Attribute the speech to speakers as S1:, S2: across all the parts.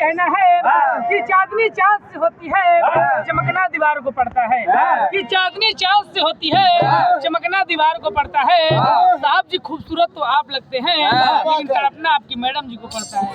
S1: कहना है कि चांदनी चांद से होती है, चमकना दीवार को पड़ता है। कि चांदनी चांद से होती है, चमकना दीवार को पड़ता है। साहब जी खूबसूरत तो आप लगते हैं, लेकिन तड़पना आपकी मैडम जी को पड़ता है।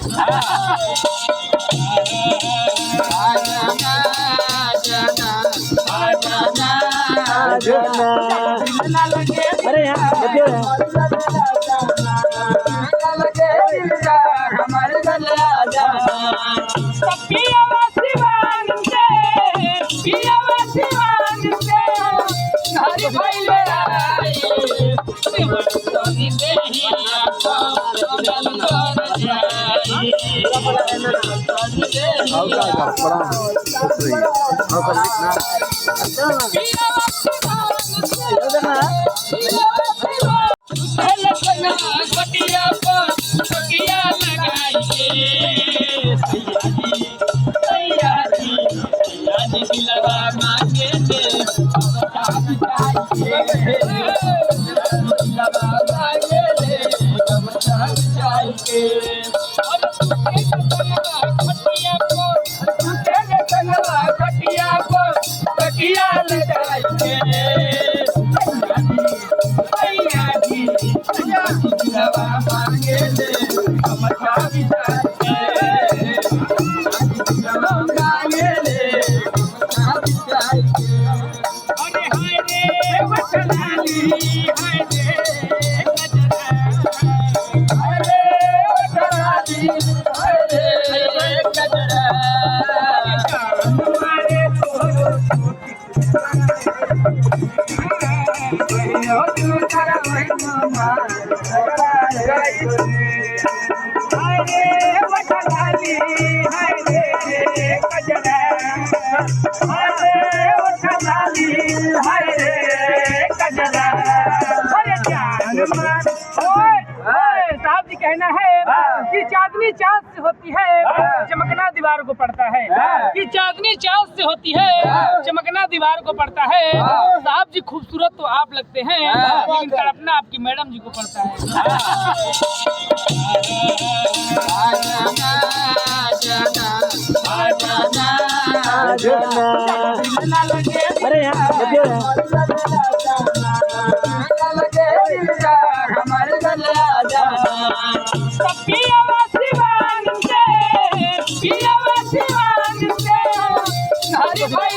S2: अरे
S1: साहब जी कहना है कि चांदनी चांद से होती है, चमकना दीवार को पड़ता है। कि चांदनी चांद से होती है, चमकना दीवार को पड़ता है। साहब जी खूबसूरत तो आप लगते हैं, लेकिन तड़पना आपकी मैडम जी को पड़ता है।
S2: अरे
S3: बड़ा